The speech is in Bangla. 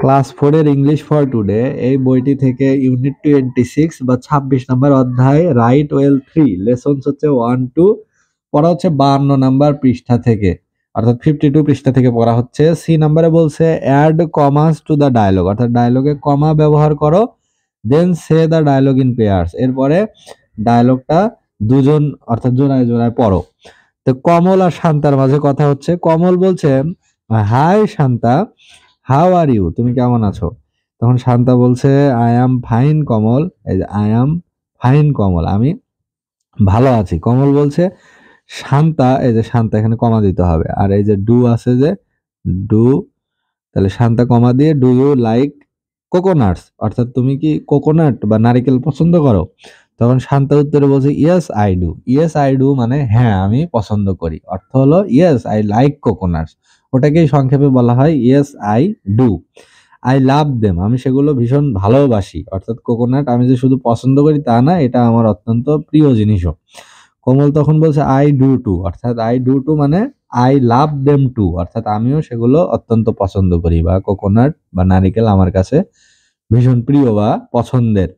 ক্লাস 4 এর ইংলিশ ফর টুডে এই বইটি থেকে ইউনিট 26 বা 26 নম্বর অধ্যায় রাইট ওয়েল 3 লেসনস হচ্ছে 1 2 পড়া হচ্ছে 52 নাম্বার পৃষ্ঠা থেকে, অর্থাৎ 52 পৃষ্ঠা থেকে পড়া হচ্ছে। সি নম্বরে বলছে অ্যাড কমাস টু দ্য ডায়লগ, অর্থাৎ ডায়লগে কমা ব্যবহার করো, দেন সে দ্য ডায়লগ ইন পেয়ার্স, এরপরে ডায়লগটা দুজন অর্থাৎ জোড়ায় জোড়ায় পড়ো। তো কমল আর শান্তার মাঝে কথা হচ্ছে। কমল বলছে hi Shanta, how are you, তুমি কেমন আছো? তখন শান্তা বলছে আই অ্যাম ফাইন কমল, এই যে আই অ্যাম ফাইন কমল, আমি ভালো আছি। কমল বলছে শান্তা, এই যে শান্তা এখানে কমা দিতে হবে, আর এই যে ডু আছে যে ডু, তাহলে শান্তা কমা দিয়ে ডু ইউ লাইক কোকোনাটস, অর্থাৎ তুমি কি কোকোনাট বা নারিকেল পছন্দ করো? তখন শান্তা উত্তরে বলছে yes I do. Yes I do মানে হ্যাঁ আমি পছন্দ করি, অর্থ হলো ইয়েস আই লাইক কোকোনাটস, ওটাকেই সংক্ষেপে বলা হয় yes I do. I love them, আমি সেগুলো ভীষণ ভালোবাসি, অর্থাৎ কোকোনাট আমি যে শুধু পছন্দ করি তা না, এটা আমার অত্যন্ত প্রিয় জিনিসও। কোমল তখন বলছে আই ডু টু, অর্থাৎ আই ডু টু মানে আই লাভ দেম টু, অর্থাৎ আমিও সেগুলো অত্যন্ত পছন্দ করি, বা কোকোনাট বা নারিকেল আমার কাছে ভীষণ প্রিয় বা পছন্দের।